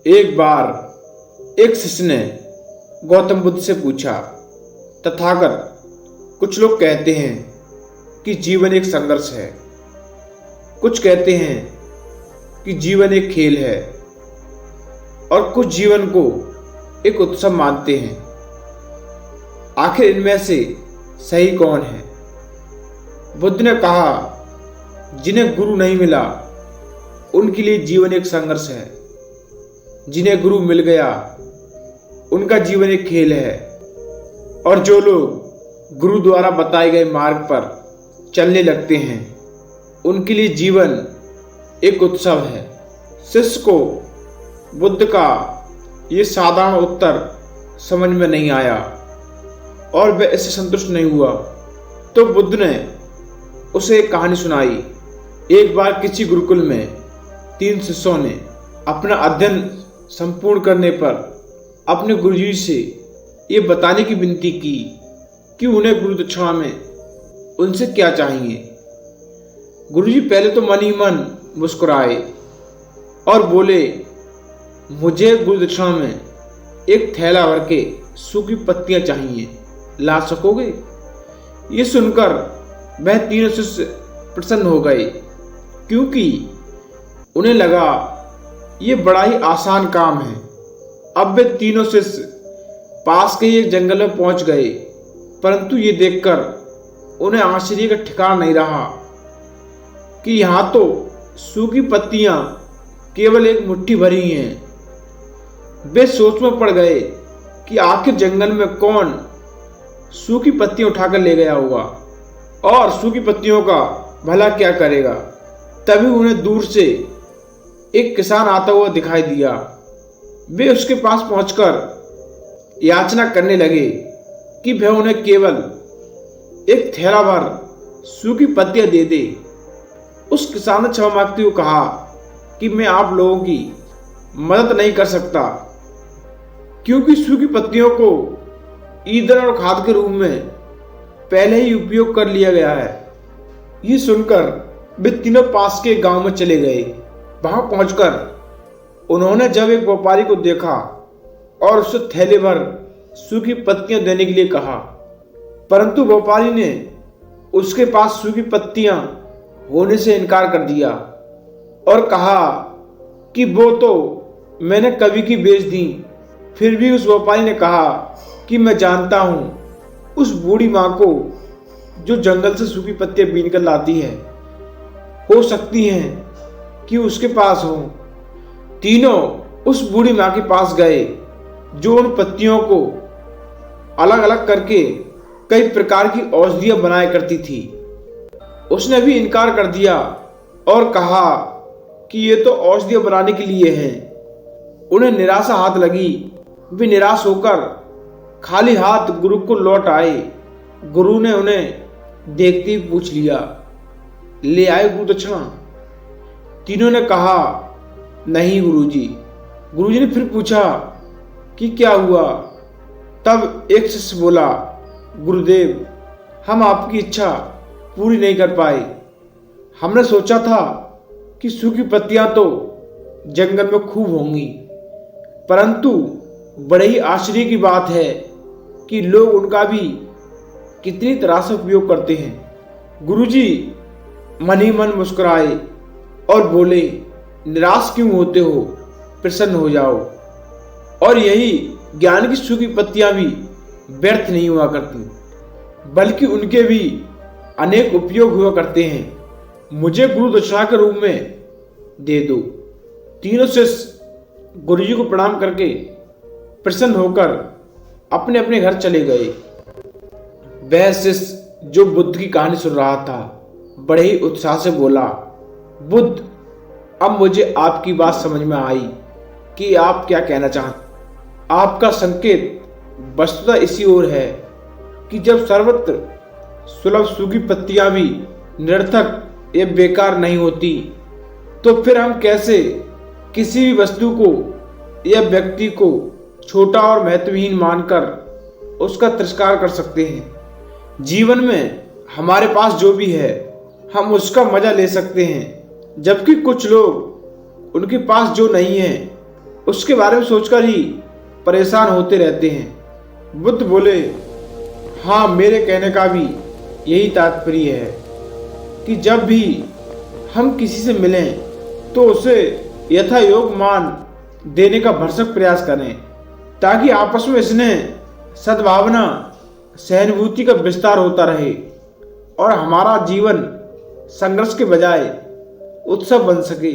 एक बार एक शिष्य ने गौतम बुद्ध से पूछा, तथागत, कुछ लोग कहते हैं कि जीवन एक संघर्ष है, कुछ कहते हैं कि जीवन एक खेल है और कुछ जीवन को एक उत्सव मानते हैं। आखिर इनमें से सही कौन है? बुद्ध ने कहा, जिन्हें गुरु नहीं मिला उनके लिए जीवन एक संघर्ष है, जिन्हें गुरु मिल गया उनका जीवन एक खेल है, और जो लोग गुरु द्वारा बताए गए मार्ग पर चलने लगते हैं उनके लिए जीवन एक उत्सव है। शिष्य को बुद्ध का ये साधारण उत्तर समझ में नहीं आया और वह इससे संतुष्ट नहीं हुआ। तो बुद्ध ने उसे एक कहानी सुनाई। एक बार किसी गुरुकुल में 3 शिष्यों ने अपना अध्ययन संपूर्ण करने पर अपने गुरुजी से ये बताने की विनती की कि उन्हें गुरु दक्षिणा में उनसे क्या चाहिए। गुरुजी पहले तो मन ही मन मुस्कुराए और बोले, मुझे गुरु दक्षिणा में एक थैला भर के सूखी पत्तियां चाहिए, ला सकोगे? ये सुनकर वह तीनों शिष्य प्रसन्न हो गए, क्योंकि उन्हें लगा ये बड़ा ही आसान काम है। अब वे तीनों शिष्य पास के एक जंगल में पहुंच गए, परंतु ये देखकर उन्हें आश्चर्य का ठिकाना नहीं रहा कि यहाँ तो सूखी पत्तियां केवल एक मुट्ठी भरी हैं। वे सोच में पड़ गए कि आखिर जंगल में कौन सूखी पत्तियां उठाकर ले गया होगा और सूखी पत्तियों का भला क्या करेगा। तभी उन्हें दूर से एक किसान आता हुआ दिखाई दिया। वे उसके पास पहुंचकर याचना करने लगे कि वह उन्हें केवल एक थैला भर सूखी पत्तियां दे दे। उस किसान ने क्षमा मांगते हुए कहा कि मैं आप लोगों की मदद नहीं कर सकता, क्योंकि सूखी पत्तियों को ईंधन और खाद के रूप में पहले ही उपयोग कर लिया गया है। ये सुनकर वे तीनों पास के गांव में चले गए। वहां पहुंचकर उन्होंने जब एक व्यापारी को देखा और उससे थैले भर सूखी पत्तियां देने के लिए कहा, परंतु व्यापारी ने उसके पास सूखी पत्तियां होने से इनकार कर दिया और कहा कि वो तो मैंने कभी की बेच दी। फिर भी उस व्यापारी ने कहा कि मैं जानता हूं उस बूढ़ी मां को जो जंगल से सूखी पत्तियां बीन कर लाती है, हो सकती हैं कि उसके पास हो। तीनों उस बूढ़ी मां के पास गए जो उन पत्तियों को अलग अलग करके कई प्रकार की औषधियां बनाया करती थी। उसने भी इनकार कर दिया और कहा कि ये तो औषधियां बनाने के लिए हैं। उन्हें निराशा हाथ लगी। वे निराश होकर खाली हाथ गुरु को लौट आए। गुरु ने उन्हें देखते ही पूछ लिया, ले आए गुरु दक्षिणा? तीनों ने कहा, नहीं गुरुजी। गुरुजी ने फिर पूछा कि क्या हुआ? तब एक शिष्य बोला, गुरुदेव, हम आपकी इच्छा पूरी नहीं कर पाए। हमने सोचा था कि सूखी पत्तियां तो जंगल में खूब होंगी, परंतु बड़े ही आश्चर्य की बात है कि लोग उनका भी कितनी तरह से उपयोग करते हैं। गुरुजी मन ही मन मुस्कुराए और बोले, निराश क्यों होते हो, प्रसन्न हो जाओ। और यही ज्ञान की सूखी पत्तियां भी व्यर्थ नहीं हुआ करती, बल्कि उनके भी अनेक उपयोग हुआ करते हैं। मुझे गुरु दक्षिणा के रूप में दे दो। तीनों शिष्य गुरुजी को प्रणाम करके प्रसन्न होकर अपने अपने घर चले गए। वह शिष्य जो बुद्ध की कहानी सुन रहा था बड़े ही उत्साह से बोला, बुद्ध, अब मुझे आपकी बात समझ में आई कि आप क्या कहना चाहते। आपका संकेत वस्तुतः इसी ओर है कि जब सर्वत्र सुलभ सूखी पत्तियां भी निरर्थक या बेकार नहीं होती, तो फिर हम कैसे किसी भी वस्तु को या व्यक्ति को छोटा और महत्वहीन मानकर उसका तिरस्कार कर सकते हैं। जीवन में हमारे पास जो भी है हम उसका मजा ले सकते हैं, जबकि कुछ लोग उनके पास जो नहीं है उसके बारे में सोचकर ही परेशान होते रहते हैं। बुद्ध बोले, हाँ, मेरे कहने का भी यही तात्पर्य है कि जब भी हम किसी से मिलें तो उसे यथायोग्य मान देने का भरसक प्रयास करें, ताकि आपस में स्नेह, सद्भावना, सहानुभूति का विस्तार होता रहे और हमारा जीवन संघर्ष के बजाय उत्सव बन सके।